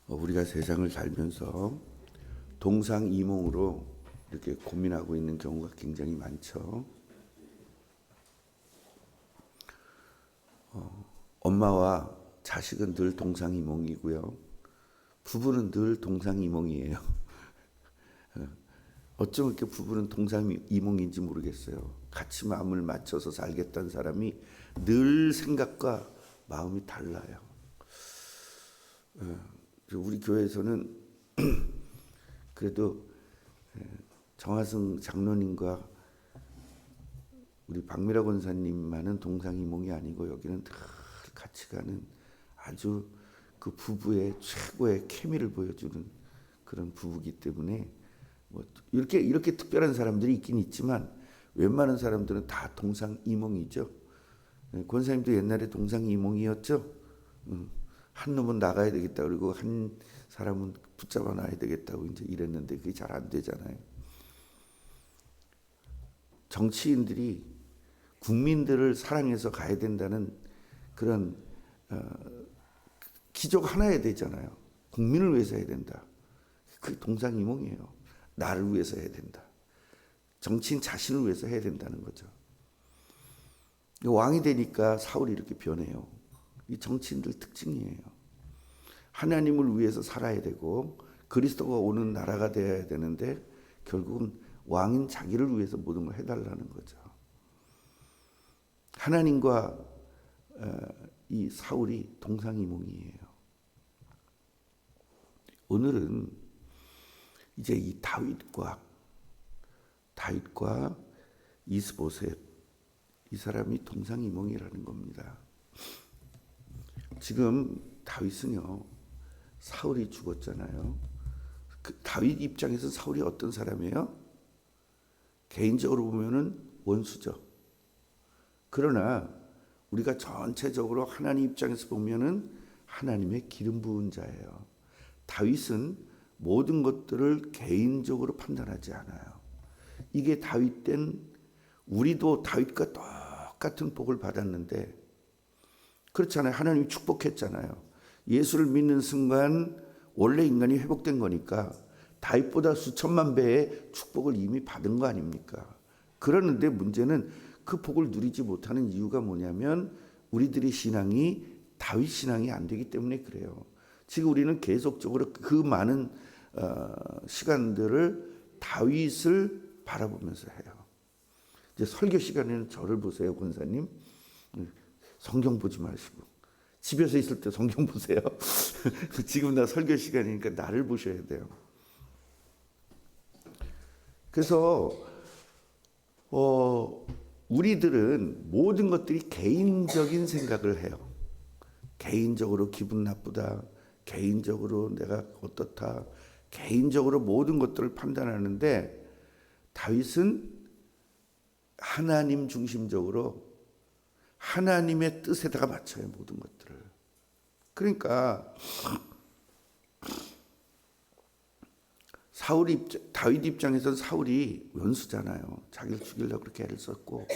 우리가 세상을 살면서 동상이몽으로 이렇게 고민하고 있는 경우가 굉장히 많죠. 엄마와 자식은 늘 동상이몽이고요. 부부는 늘 동상이몽이에요. 어쩜 이렇게 부부는 동상이몽인지 모르겠어요. 같이 마음을 맞춰서 살겠다는 사람이 늘 생각과 마음이 달라요. 우리 교회에서는 그래도 정하승 장로님과 우리 박미라 권사님만은 동상이몽이 아니고 여기는 늘 같이 가는 아주 그 부부의 최고의 케미를 보여주는 그런 부부기 때문에 뭐 이렇게 특별한 사람들이 있긴 있지만 웬만한 사람들은 다 동상이몽이죠. 권사님도 옛날에 동상이몽이었죠. 한 놈은 나가야 되겠다 그리고 한 사람은 붙잡아 놔야 되겠다고 이제 이랬는데 그게 잘 안 되잖아요. 정치인들이 국민들을 사랑해서 가야 된다는 그런 기적 하나야 되잖아요. 국민을 위해서 해야 된다. 그게 동상이몽이에요. 나를 위해서 해야 된다. 정치인 자신을 위해서 해야 된다는 거죠. 왕이 되니까 사울이 이렇게 변해요. 이 정치인들 특징이에요. 하나님을 위해서 살아야 되고 그리스도가 오는 나라가 되어야 되는데 결국은 왕인 자기를 위해서 모든 걸 해달라는 거죠. 하나님과 이 사울이 동상이몽이에요. 오늘은 이제 이 다윗과 이스보셋 이 사람이 동상이몽이라는 겁니다. 지금 다윗은요 사울이 죽었잖아요. 그 다윗 입장에서 사울이 어떤 사람이에요? 개인적으로 보면은 원수죠. 그러나 우리가 전체적으로 하나님 입장에서 보면은 하나님의 기름 부은 자예요. 다윗은 모든 것들을 개인적으로 판단하지 않아요. 이게 다윗 땐 우리도 다윗과 똑같은 복을 받았는데 그렇잖아요. 하나님이 축복했잖아요. 예수를 믿는 순간 원래 인간이 회복된 거니까 다윗보다 수천만 배의 축복을 이미 받은 거 아닙니까? 그러는데 문제는 그 복을 누리지 못하는 이유가 뭐냐면 우리들의 신앙이 다윗 신앙이 안 되기 때문에 그래요. 지금 우리는 계속적으로 그 많은 시간들을 다윗을 바라보면서 해요. 이제 설교 시간에는 저를 보세요, 권사님. 성경 보지 마시고 집에서 있을 때 성경 보세요. 지금 나 설교 시간이니까 나를 보셔야 돼요. 그래서 우리들은 모든 것들이 개인적인 생각을 해요. 개인적으로 기분 나쁘다. 개인적으로 내가 어떻다. 개인적으로 모든 것들을 판단하는데 다윗은 하나님 중심적으로 하나님의 뜻에다가 맞춰요. 모든 것들을. 그러니까 다윗 입장에서는 사울이 원수잖아요. 자기를 죽이려고 그렇게 애를 썼고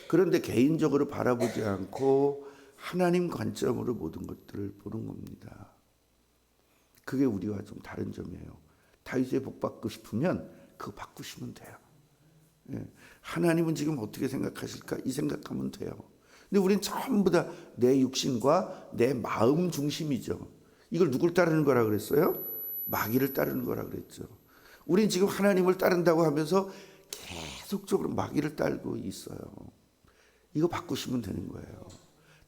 그런데 개인적으로 바라보지 않고 하나님 관점으로 모든 것들을 보는 겁니다. 그게 우리와 좀 다른 점이에요. 다윗의 복 받고 싶으면 그거 바꾸시면 돼요. 하나님은 지금 어떻게 생각하실까? 이 생각하면 돼요. 근데 우린 전부 다 내 육신과 내 마음 중심이죠. 이걸 누굴 따르는 거라 그랬어요? 마귀를 따르는 거라 그랬죠. 우린 지금 하나님을 따른다고 하면서 계속적으로 마귀를 따르고 있어요. 이거 바꾸시면 되는 거예요.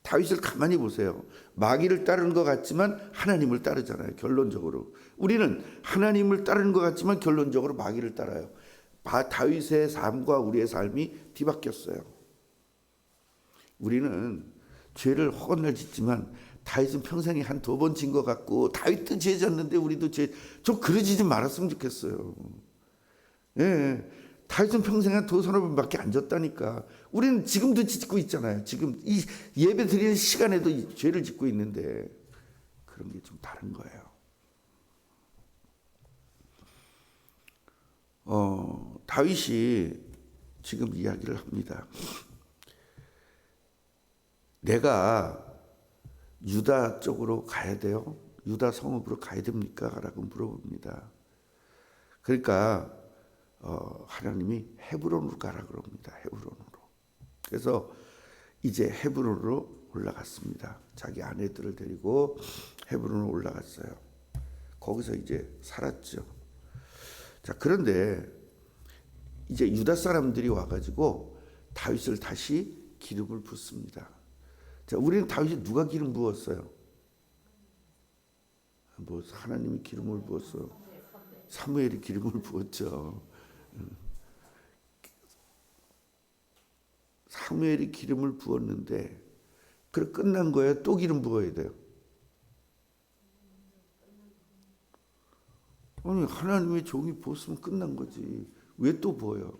다윗을 가만히 보세요. 마귀를 따르는 것 같지만 하나님을 따르잖아요. 결론적으로. 우리는 하나님을 따르는 것 같지만 결론적으로 마귀를 따라요. 다윗의 삶과 우리의 삶이 뒤바뀌었어요. 우리는 죄를 허건날 짓지만 다윗은 평생에 한 2번 진 것 같고 다윗도 죄 졌는데 우리도 좀 그러지 좀 말았으면 좋겠어요. 예, 다윗은 평생에 한 2-3번밖에 안 졌다니까. 우리는 지금도 짓고 있잖아요. 지금 이 예배 드리는 시간에도 죄를 짓고 있는데 그런 게 좀 다른 거예요. 다윗이 지금 이야기를 합니다. 내가 유다 쪽으로 가야 돼요. 유다 성읍으로 가야 됩니까? 라고 물어봅니다. 그러니까 하나님이 헤브론으로 가라 그럽니다. 헤브론으로. 그래서 이제 헤브론으로 올라갔습니다. 자기 아내들을 데리고 헤브론으로 올라갔어요. 거기서 이제 살았죠. 자, 그런데 이제 유다 사람들이 와가지고 다윗을 다시 기름을 붓습니다. 자, 우리는 다윗이 누가 기름 부었어요? 뭐 하나님이 기름을 부었어. 사무엘이 기름을 부었죠. 사무엘이 기름을 부었는데 그래 끝난 거예요? 또 기름 부어야 돼요? 아니 하나님의 종이 부었으면 끝난 거지. 왜 또 부어요?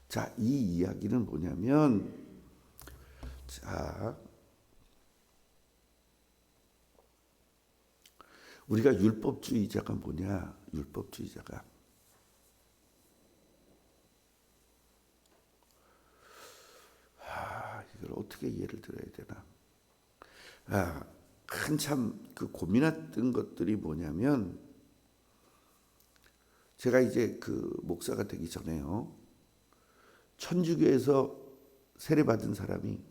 자, 이 이야기는 뭐냐면 자 우리가 율법주의자가 뭐냐? 율법주의자가 이걸 어떻게 예를 들어야 되나? 한참 그 고민했던 것들이 뭐냐면 제가 이제 그 목사가 되기 전에요. 천주교에서 세례받은 사람이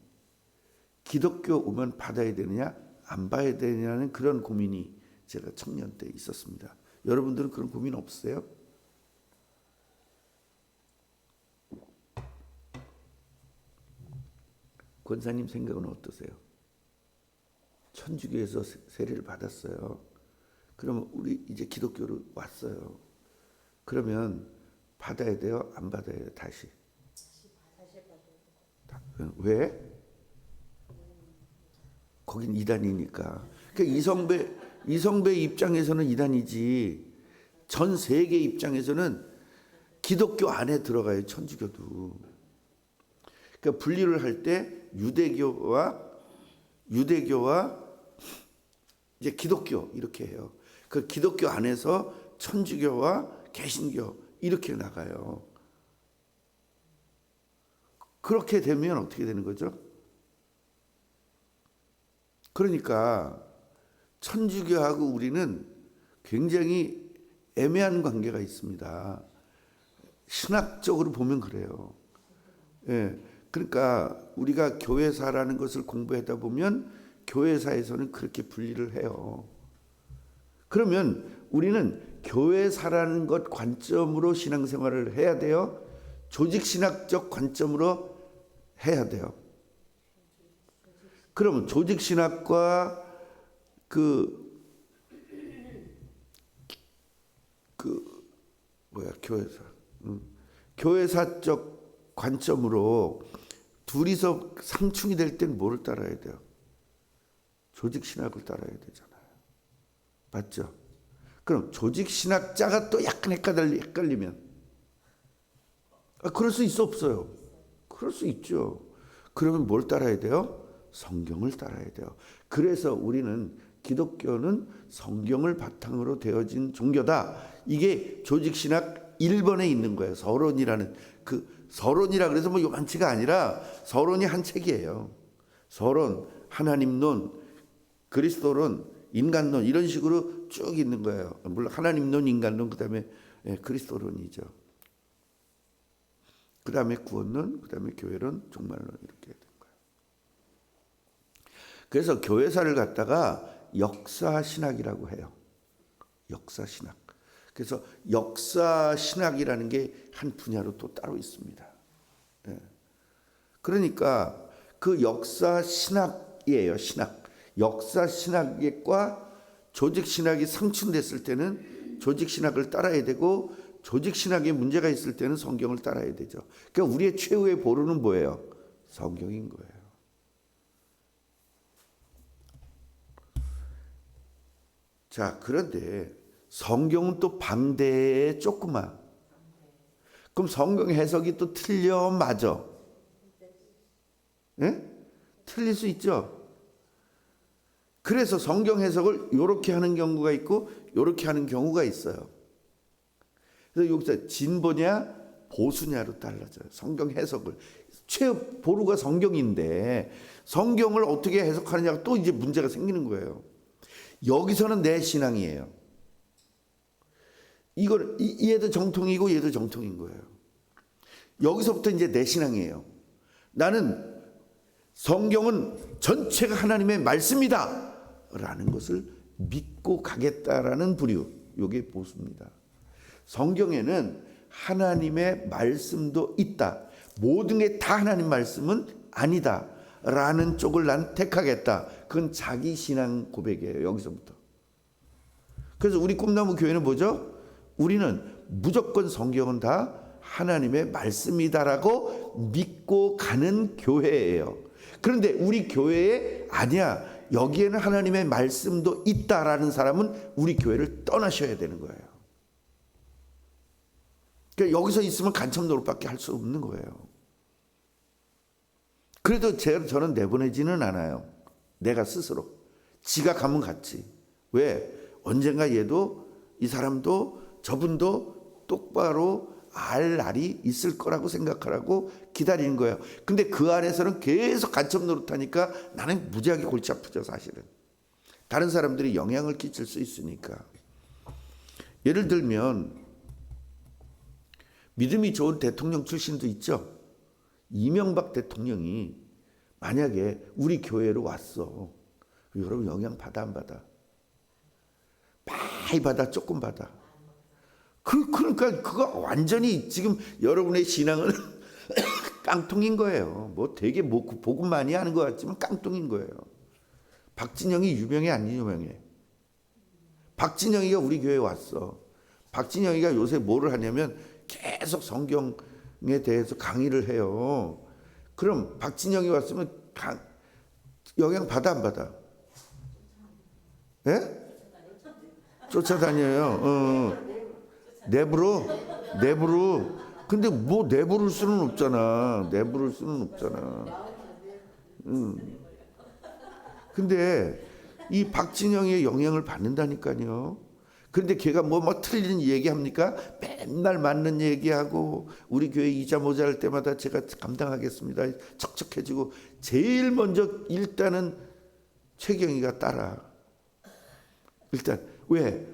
기독교 오면 받아야 되느냐 안 받아야 되느냐는 그런 고민이 제가 청년 때 있었습니다. 여러분들은 그런 고민 없으세요? 권사님 생각은 어떠세요? 천주교에서 세례를 받았어요. 그러면 우리 이제 기독교로 왔어요. 그러면 받아야 돼요? 안 받아야 돼요? 다시 왜? 거긴 이단이니까. 그러니까 이성배 입장에서는 이단이지 전 세계 입장에서는 기독교 안에 들어가요. 천주교도. 그러니까 분리를 할 때 유대교와 이제 기독교 이렇게 해요. 그 기독교 안에서 천주교와 개신교 이렇게 나가요. 그렇게 되면 어떻게 되는 거죠? 그러니까 천주교하고 우리는 굉장히 애매한 관계가 있습니다. 신학적으로 보면 그래요. 예. 그러니까 우리가 교회사라는 것을 공부하다 보면 교회사에서는 그렇게 분리를 해요. 그러면 우리는 교회사라는 것 관점으로 신앙생활을 해야 돼요? 조직신학적 관점으로 해야 돼요? 그러면 조직신학과 교회사적 관점으로 둘이서 상충이 될 때는 뭐를 따라야 돼요? 조직신학을 따라야 되잖아요. 맞죠? 그럼 조직신학자가 또 약간 헷갈리면 그럴 수 있어 없어요? 그럴 수 있죠. 그러면 뭘 따라야 돼요? 성경을 따라야 돼요. 그래서 우리는 기독교는 성경을 바탕으로 되어진 종교다. 이게 조직신학 1번에 있는 거예요. 서론이라는 서론이라 그래서 뭐 요만치가 아니라 서론이 한 책이에요. 서론, 하나님론, 그리스도론, 인간론 이런 식으로 쭉 있는 거예요. 물론 하나님론, 인간론 그다음에 그리스도론이죠. 그다음에 구원론, 그다음에 교회론, 종말론 이렇게 된 거예요. 그래서 교회사를 갖다가 역사신학이라고 해요. 역사신학. 그래서 역사신학이라는 게 한 분야로 또 따로 있습니다. 그러니까 그 역사신학이에요. 신학. 역사신학과 조직신학이 상충됐을 때는 조직신학을 따라야 되고 조직신학에 문제가 있을 때는 성경을 따라야 되죠. 그러니까 우리의 최후의 보루는 뭐예요? 성경인 거예요. 자, 그런데 성경은 또 반대에 조그마. 그럼 성경 해석이 또 틀려 맞아? 예? 틀릴 수 있죠. 그래서 성경 해석을 이렇게 하는 경우가 있고 이렇게 하는 경우가 있어요. 그래서 여기서 진보냐 보수냐로 달라져요. 성경 해석을. 최보루가 성경인데 성경을 어떻게 해석하느냐가 또 이제 문제가 생기는 거예요. 여기서는 내 신앙이에요. 얘도 정통이고 얘도 정통인 거예요. 여기서부터 이제 내 신앙이에요. 나는 성경은 전체가 하나님의 말씀이다 라는 것을 믿고 가겠다라는 부류, 이게 보수입니다. 성경에는 하나님의 말씀도 있다, 모든 게 다 하나님 말씀은 아니다 라는 쪽을 난 택하겠다. 그건 자기 신앙 고백이에요. 여기서부터. 그래서 우리 꿈나무 교회는 뭐죠? 우리는 무조건 성경은 다 하나님의 말씀이다라고 믿고 가는 교회예요. 그런데 우리 교회에 아니야, 여기에는 하나님의 말씀도 있다라는 사람은 우리 교회를 떠나셔야 되는 거예요. 그러니까 여기서 있으면 간첩 노릇밖에 할 수 없는 거예요. 그래도 저는 내보내지는 않아요. 내가 스스로. 지가 가면 갔지. 왜? 언젠가 얘도, 이 사람도, 저분도 똑바로 알 날이 있을 거라고 생각하라고 기다리는 거예요. 근데 그 안에서는 계속 간첩 노릇하니까 나는 무지하게 골치 아프죠, 사실은. 다른 사람들이 영향을 끼칠 수 있으니까. 예를 들면 믿음이 좋은 대통령 출신도 있죠. 이명박 대통령이 만약에 우리 교회로 왔어. 여러분 영향 받아 안 받아? 많이 받아, 조금 받아? 그러니까 그거 완전히 지금 여러분의 신앙은 깡통인 거예요. 뭐 되게 복음 많이 하는 것 같지만 깡통인 거예요. 박진영이 유명해 안 유명해? 박진영이가 우리 교회에 왔어. 박진영이가 요새 뭐를 하냐면 계속 성경에 대해서 강의를 해요. 그럼 박진영이 왔으면 영향 받아 안 받아? 예? 쫓아다녀요. 내부로. 근데 뭐 내부를 수는 없잖아. 근데 이 박진영의 영향을 받는다니까요. 그런데 걔가 뭐 틀린 얘기합니까? 맨날 맞는 얘기하고 우리 교회 이자 모자랄 때마다 제가 감당하겠습니다. 척척해지고 제일 먼저 일단은 최경희가 따라. 일단 왜?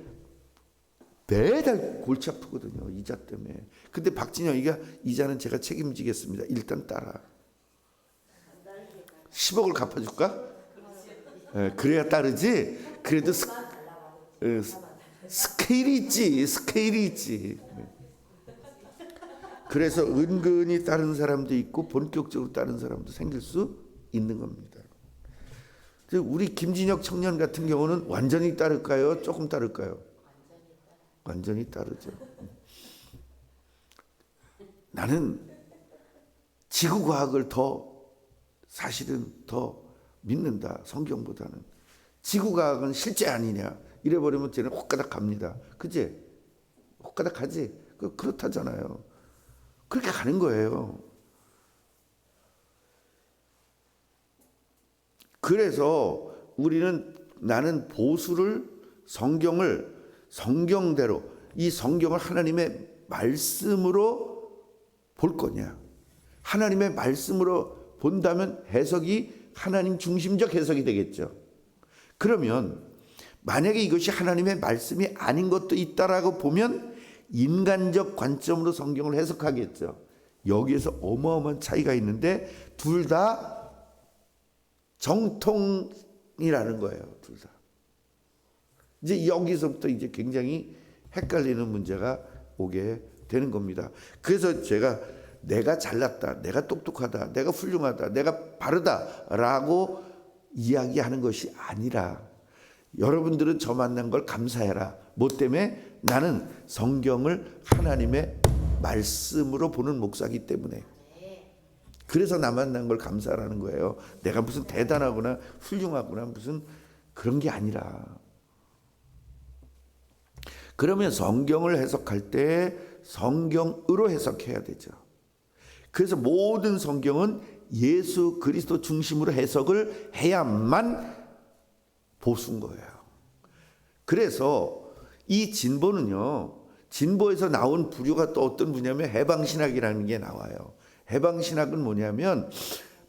매달 골치 아프거든요. 이자 때문에. 근데 박진영이가 이자는 제가 책임지겠습니다. 일단 따라. 10억을 갚아줄까? 네, 그래야 따르지. 그래도 스케일이 있지. 그래서 은근히 따르는 사람도 있고 본격적으로 따르는 사람도 생길 수 있는 겁니다. 우리 김진혁 청년 같은 경우는 완전히 따를까요? 조금 따를까요? 완전히 따르죠. 나는 지구과학을 사실은 더 믿는다. 성경보다는. 지구과학은 실제 아니냐 이래버리면 쟤는 혹가닥 갑니다. 그치? 혹가닥 가지? 그렇다잖아요. 그렇게 가는 거예요. 그래서 나는 보수를 성경대로 이 성경을 하나님의 말씀으로 볼 거냐. 하나님의 말씀으로 본다면 해석이 하나님 중심적 해석이 되겠죠. 그러면 만약에 이것이 하나님의 말씀이 아닌 것도 있다라고 보면 인간적 관점으로 성경을 해석하겠죠. 여기에서 어마어마한 차이가 있는데 둘 다 정통이라는 거예요. 둘 다. 이제 여기서부터 이제 굉장히 헷갈리는 문제가 오게 되는 겁니다. 그래서 내가 잘났다, 내가 똑똑하다, 내가 훌륭하다, 내가 바르다라고 이야기하는 것이 아니라 여러분들은 저 만난 걸 감사해라. 뭐 때문에? 나는 성경을 하나님의 말씀으로 보는 목사이기 때문에. 그래서 나 만난 걸 감사하라는 거예요. 내가 무슨 대단하거나 훌륭하거나 무슨 그런 게 아니라. 그러면 성경을 해석할 때 성경으로 해석해야 되죠. 그래서 모든 성경은 예수 그리스도 중심으로 해석을 해야만 보수인 거예요. 그래서 이 진보에서 나온 부류가 또 어떤 부냐면 해방신학이라는 게 나와요. 해방신학은 뭐냐면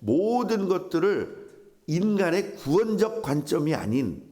모든 것들을 인간의 구원적 관점이 아닌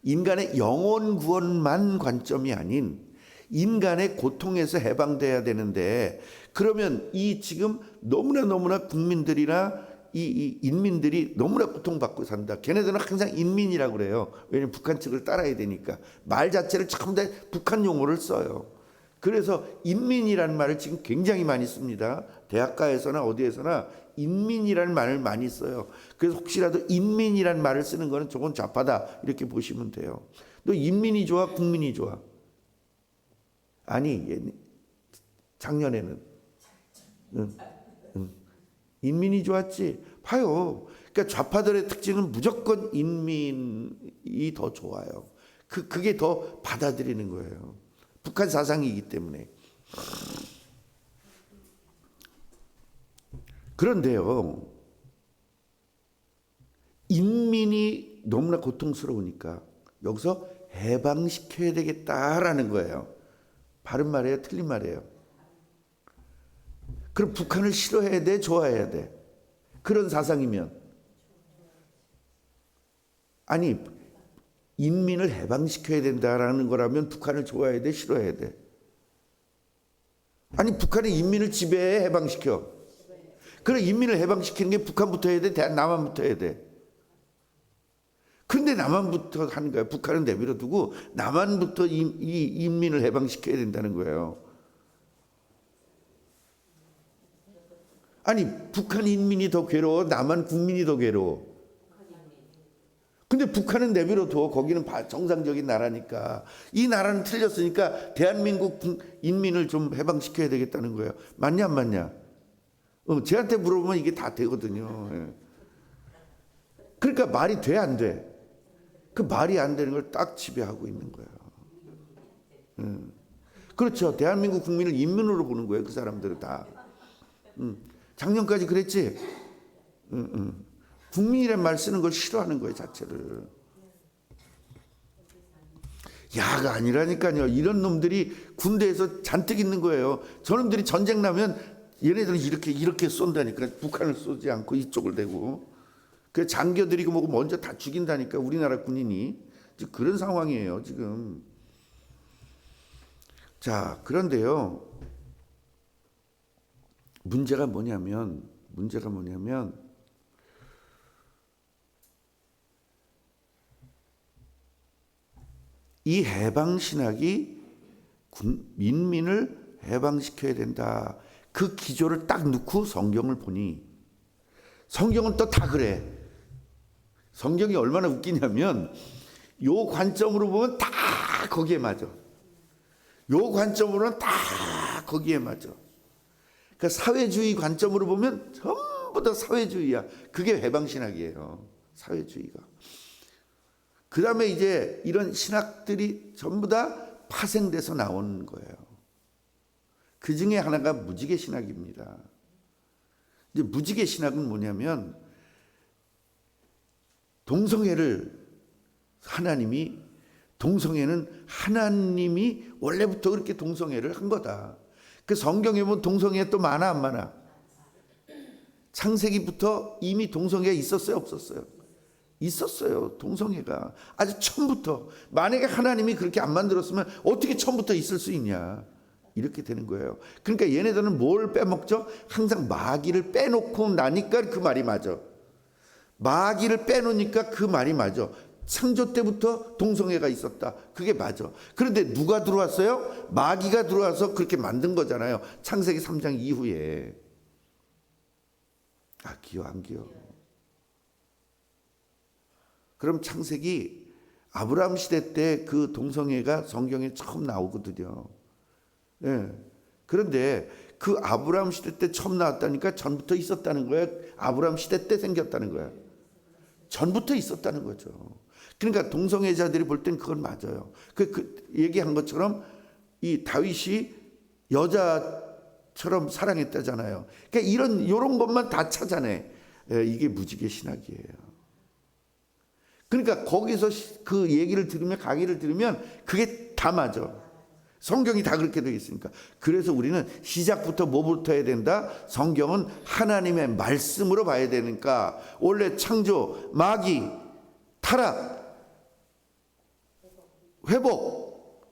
인간의 영혼 구원만 관점이 아닌 인간의 고통에서 해방돼야 되는데, 그러면 이 지금 너무나 국민들이나 이 인민들이 너무나 고통받고 산다. 걔네들은 항상 인민이라고 그래요. 왜냐하면 북한 측을 따라야 되니까. 말 자체를 전부 다 북한 용어를 써요. 그래서 인민이라는 말을 지금 굉장히 많이 씁니다. 대학가에서나 어디에서나 인민이라는 말을 많이 써요. 그래서 혹시라도 인민이라는 말을 쓰는 거는 저건 좌파다 이렇게 보시면 돼요. 너 인민이 좋아, 국민이 좋아? 아니, 작년에는 인민이 좋았지. 봐요. 그러니까 좌파들의 특징은 무조건 인민이 더 좋아요. 그게 더 받아들이는 거예요. 북한 사상이기 때문에. 그런데요, 인민이 너무나 고통스러우니까 여기서 해방시켜야 되겠다라는 거예요. 바른 말이에요, 틀린 말이에요? 그럼 북한을 싫어해야 돼, 좋아해야 돼? 그런 사상이면. 아니, 인민을 해방시켜야 된다라는 거라면 북한을 좋아해야 돼, 싫어해야 돼? 아니, 북한의 인민을 지배해, 해방시켜. 그래, 인민을 해방시키는 게 북한부터 해야 돼, 남한부터 해야 돼? 근데 남한부터 하는 거야. 북한은 내버려 두고 남한부터 이 인민을 해방시켜야 된다는 거예요. 아니, 북한 인민이 더 괴로워, 남한 국민이 더 괴로워. 근데 북한은 내버려 둬. 거기는 정상적인 나라니까. 이 나라는 틀렸으니까 대한민국 인민을 좀 해방시켜야 되겠다는 거예요. 맞냐 안 맞냐? 쟤한테 물어보면 이게 다 되거든요. 예. 그러니까 말이 돼 안 돼? 그 말이 안 되는 걸 딱 지배하고 있는 거예요. 그렇죠. 대한민국 국민을 인민으로 보는 거예요. 그 사람들은 다. 작년까지 그랬지. 국민이란 말 쓰는 걸 싫어하는 거예요, 자체를. 야가 아니라니까요. 이런 놈들이 군대에서 잔뜩 있는 거예요. 저놈들이 전쟁 나면 얘네들은 이렇게 쏜다니까. 북한을 쏘지 않고 이쪽을 대고. 그 장교들이 뭐고 먼저 다 죽인다니까, 우리나라 군인이. 그런 상황이에요, 지금. 자, 그런데요, 문제가 뭐냐면 이 해방신학이 민민을 해방시켜야 된다. 그 기조를 딱 넣고 성경을 보니, 성경은 또 다 그래. 성경이 얼마나 웃기냐면, 요 관점으로 보면 다 거기에 맞아. 요 관점으로는 다 거기에 맞아. 그러니까 사회주의 관점으로 보면 전부 다 사회주의야. 그게 해방신학이에요. 사회주의가. 그 다음에 이제 이런 신학들이 전부 다 파생돼서 나오는 거예요. 그 중에 하나가 무지개 신학입니다. 이제 무지개 신학은 뭐냐면, 동성애는 하나님이 원래부터 그렇게 동성애를 한 거다. 그 성경에 보면 동성애 또 많아 안 많아? 창세기부터 이미 동성애가 있었어요, 없었어요? 있었어요. 동성애가 아주 처음부터. 만약에 하나님이 그렇게 안 만들었으면 어떻게 처음부터 있을 수 있냐, 이렇게 되는 거예요. 그러니까 얘네들은 뭘 빼먹죠? 항상 마귀를 빼놓고 나니까 그 말이 맞아. 마귀를 빼놓으니까 그 말이 맞아. 창조 때부터 동성애가 있었다, 그게 맞아. 그런데 누가 들어왔어요? 마귀가 들어와서 그렇게 만든 거잖아요. 창세기 3장 이후에. 아, 기억 안 기억? 그럼 창세기 아브라함 시대 때 그 동성애가 성경에 처음 나오거든요. 예. 그런데 그 아브라함 시대 때 처음 나왔다니까 전부터 있었다는 거예요? 아브라함 시대 때 생겼다는 거예요? 전부터 있었다는 거죠. 그러니까 동성애자들이 볼 땐 그건 맞아요. 그 얘기한 것처럼 이 다윗이 여자처럼 사랑했다잖아요. 그러니까 이런 것만 다 찾아내. 이게 무지개 신학이에요. 그러니까 거기서 그 얘기를 들으면, 강의를 들으면 그게 다 맞아. 성경이 다 그렇게 되어 있으니까. 그래서 우리는 시작부터 뭐부터 해야 된다? 성경은 하나님의 말씀으로 봐야 되니까. 원래 창조, 마귀, 타락, 회복,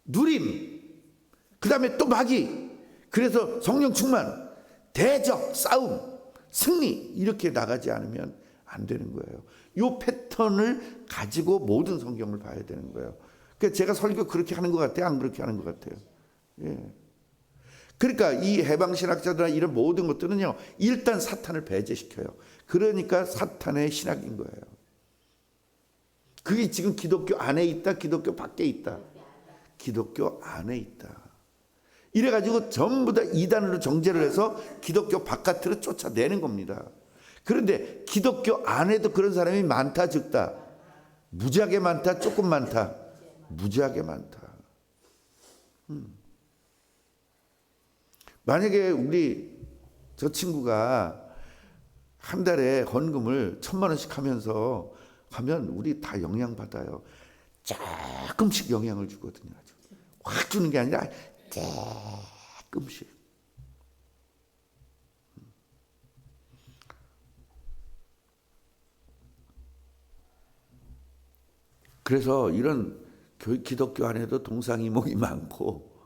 누림, 그 다음에 또 마귀, 그래서 성령 충만, 대적, 싸움, 승리, 이렇게 나가지 않으면 안 되는 거예요. 이 패턴을 가지고 모든 성경을 봐야 되는 거예요. 그러니까 제가 설교 그렇게 하는 것 같아요? 안 그렇게 하는 것 같아요? 예. 그러니까 이 해방신학자들이나 이런 모든 것들은요, 일단 사탄을 배제시켜요. 그러니까 사탄의 신학인 거예요. 그게 지금 기독교 안에 있다, 기독교 밖에 있다. 기독교 안에 있다. 이래가지고 전부 다 이단으로 정죄를 해서 기독교 바깥으로 쫓아내는 겁니다. 그런데 기독교 안에도 그런 사람이 많다, 적다? 무지하게 많다, 조금 많다? 무지하게 많다. 만약에 저 친구가 한 달에 헌금을 1,000만 원씩 하면서 하면 우리 다 영향받아요. 조금씩 영향을 주거든요. 확 주는 게 아니라 조금씩. 그래서 이런 기독교 안에도 동상이몽이 많고,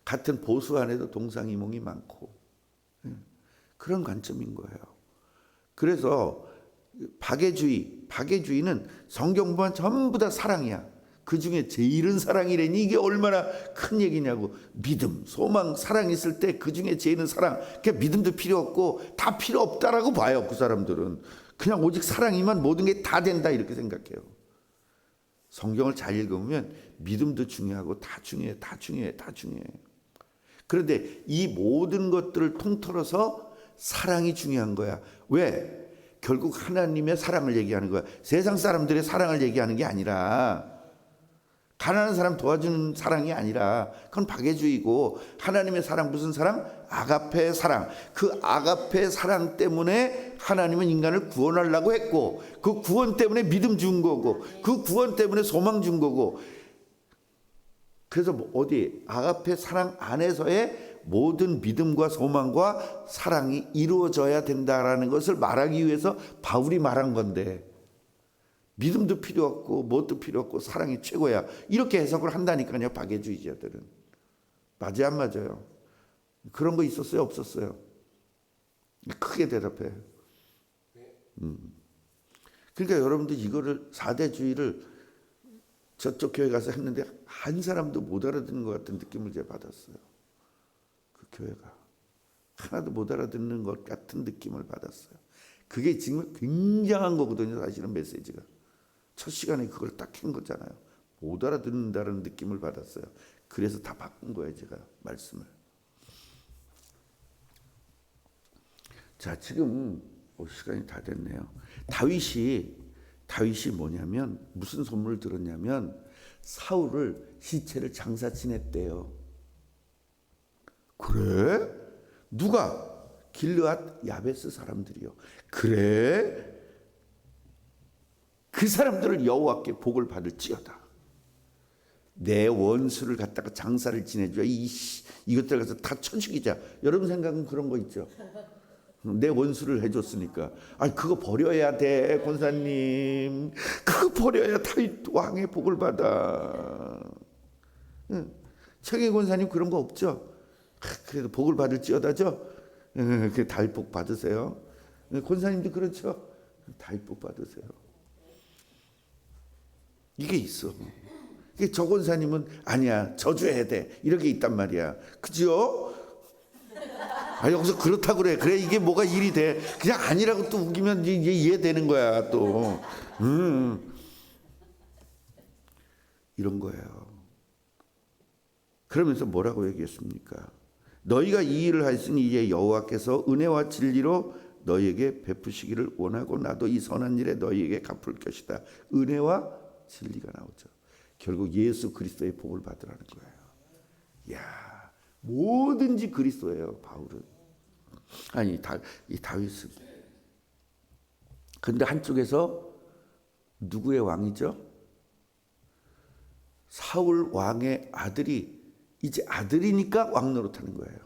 같은 보수 안에도 동상이몽이 많고, 그런 관점인 거예요. 그래서 박애주의는 성경 보면 전부 다 사랑이야. 그 중에 제일은 사랑이래니 이게 얼마나 큰 얘기냐고. 믿음, 소망, 사랑 있을 때 그 중에 제일은 사랑. 그러니까 믿음도 필요 없고 다 필요 없다라고 봐요. 그 사람들은 그냥 오직 사랑이면 모든 게 다 된다 이렇게 생각해요. 성경을 잘 읽으면 믿음도 중요하고 다 중요해. 그런데 이 모든 것들을 통틀어서 사랑이 중요한 거야. 왜? 결국 하나님의 사랑을 얘기하는 거야. 세상 사람들의 사랑을 얘기하는 게 아니라, 가난한 사람 도와주는 사랑이 아니라, 그건 박애주의고, 하나님의 사랑, 무슨 사랑? 아가페 사랑. 그 아가페 사랑 때문에 하나님은 인간을 구원하려고 했고, 그 구원 때문에 믿음 준 거고, 그 구원 때문에 소망 준 거고. 그래서 아가페 사랑 안에서의 모든 믿음과 소망과 사랑이 이루어져야 된다라는 것을 말하기 위해서 바울이 말한 건데, 믿음도 필요 없고 뭣도 필요 없고 사랑이 최고야, 이렇게 해석을 한다니까요. 박애주의자들은. 맞아요, 안 맞아요? 그런 거 있었어요, 없었어요? 크게 대답해. 그러니까 여러분들 이거를 4대주의를 저쪽 교회 가서 했는데 한 사람도 못 알아듣는 것 같은 느낌을 제가 받았어요. 그 교회가 하나도 못 알아듣는 것 같은 느낌을 받았어요. 그게 지금 굉장한 거거든요. 사실은 메시지가 첫 시간에 그걸 딱 한 거잖아요. 못 알아듣는다는 느낌을 받았어요. 그래서 다 바꾼 거예요, 제가 말씀을. 자, 지금 시간이 다 됐네요. 다윗이 뭐냐면 무슨 소문을 들었냐면 사울을 시체를 장사 지냈대요. 그래? 누가? 길르앗 야베스 사람들이요. 그래? 그 사람들을 여호와께 복을 받을지어다. 내 원수를 갖다가 장사를 지내줘야 이것들 가서 다 쳐죽이자. 여러분 생각은 그런 거 있죠? 내 원수를 해줬으니까. 그거 버려야 돼, 권사님. 그거 버려야 다윗 왕의 복을 받아. 최경희 권사님 그런 거 없죠? 그래도 복을 받을지어다죠? 그 다윗 복 받으세요. 권사님도 그렇죠? 다윗 복 받으세요. 이게 있어. 저 권사님은 아니야, 저주해야 돼, 이렇게 있단 말이야. 그죠? 여기서 그렇다고 그래. 이게 뭐가 일이 돼. 그냥 아니라고 또 우기면 이제 이해되는 거야, 또. 이런 거예요. 그러면서 뭐라고 얘기했습니까? 너희가 이 일을 하였으니 이제 여호와께서 은혜와 진리로 너희에게 베푸시기를 원하고 나도 이 선한 일에 너희에게 갚을 것이다. 은혜와 진리가 나오죠. 결국 예수 그리스도의 복을 받으라는 거예요. 야, 뭐든지 그리스도예요, 바울은. 이 다윗은. 근데 한쪽에서 누구의 왕이죠? 사울 왕의 아들이 이제 아들이니까 왕 노릇하는 거예요.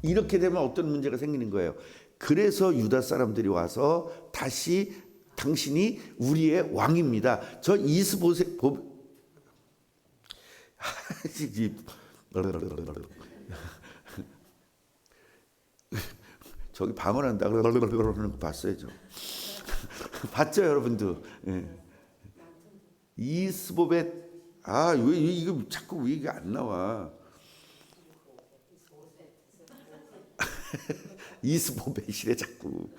이렇게 되면 어떤 문제가 생기는 거예요. 그래서 유다 사람들이 와서 다시 당신이 우리의 왕입니다. 저 이스보셋 저기 방언한다 그러는 거 봤어요, 저. 봤죠, 여러분도? 예. 이스보벳, 왜 이거 자꾸 왜 이게 안 나와? 이스보벳이래 자꾸.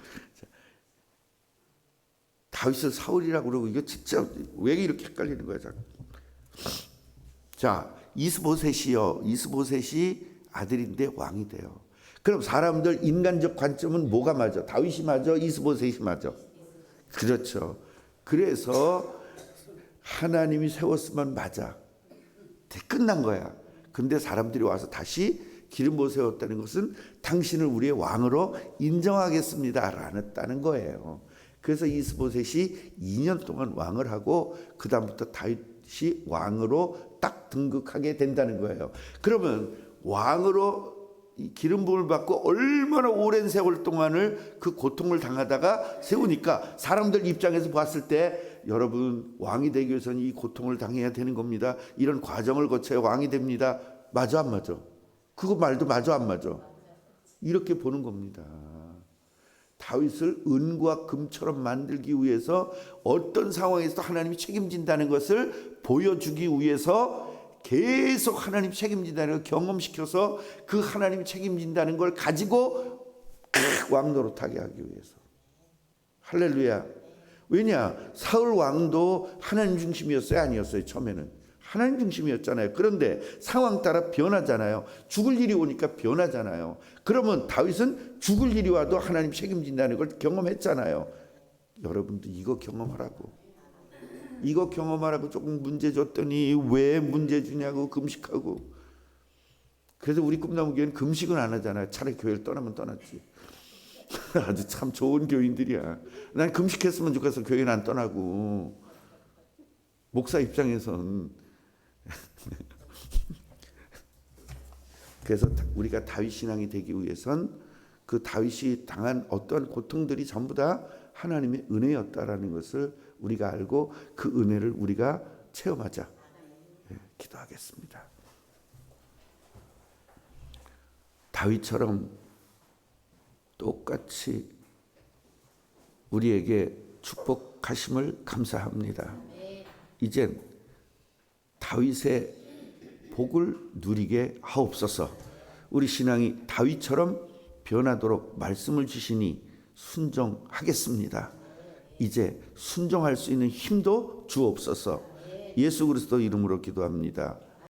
다윗을 사울이라고 그러고 이거 진짜 왜 이렇게 헷갈리는 거야, 자꾸. 자, 이스보셋이요. 이스보셋이 아들인데 왕이 돼요. 그럼 사람들 인간적 관점은 뭐가 맞아? 다윗이 맞아? 이스보셋이 맞아? 그렇죠. 그래서 하나님이 세웠으면 맞아. 끝난 거야. 근데 사람들이 와서 다시 기름 부어 세웠다는 것은 당신을 우리의 왕으로 인정하겠습니다 라는 거예요. 그래서 이스보셋이 2년 동안 왕을 하고 그 다음부터 다윗이 왕으로 딱 등극하게 된다는 거예요. 그러면 왕으로 기름 부음을 받고 얼마나 오랜 세월 동안을 그 고통을 당하다가 세우니까 사람들 입장에서 봤을 때 여러분 왕이 되기 위해서는 이 고통을 당해야 되는 겁니다. 이런 과정을 거쳐야 왕이 됩니다. 맞아 안 맞아? 그거 말도 맞아 안 맞아? 이렇게 보는 겁니다. 다윗을 은과 금처럼 만들기 위해서 어떤 상황에서도 하나님이 책임진다는 것을 보여주기 위해서 계속 하나님 책임진다는 걸 경험시켜서 그 하나님 책임진다는 걸 가지고 왕 노릇하게 하기 위해서. 할렐루야. 왜냐? 사울 왕도 하나님 중심이었어요? 아니었어요? 처음에는 하나님 중심이었잖아요. 그런데 상황 따라 변하잖아요. 죽을 일이 오니까 변하잖아요. 그러면 다윗은 죽을 일이 와도 하나님 책임진다는 걸 경험했잖아요. 여러분도 이거 경험하라고. 이거 경험하라고 조금 문제 줬더니 왜 문제 주냐고 금식하고. 그래서 우리 꿈나무 교회는 금식은 안 하잖아요. 차라리 교회를 떠나면 떠났지. 아주 참 좋은 교인들이야. 난 금식했으면 좋겠어. 교회는 안 떠나고. 목사 입장에선. 그래서 우리가 다윗 신앙이 되기 위해선 그 다윗이 당한 어떠한 고통들이 전부 다 하나님의 은혜였다라는 것을 우리가 알고 그 은혜를 우리가 체험하자. 기도하겠습니다. 다윗처럼 똑같이 우리에게 축복하심을 감사합니다. 이젠 다윗의 복을 누리게 하옵소서. 우리 신앙이 다윗처럼 변하도록 말씀을 주시니 순종하겠습니다. 이제 순종할 수 있는 힘도 주옵소서. 예수 그리스도 이름으로 기도합니다.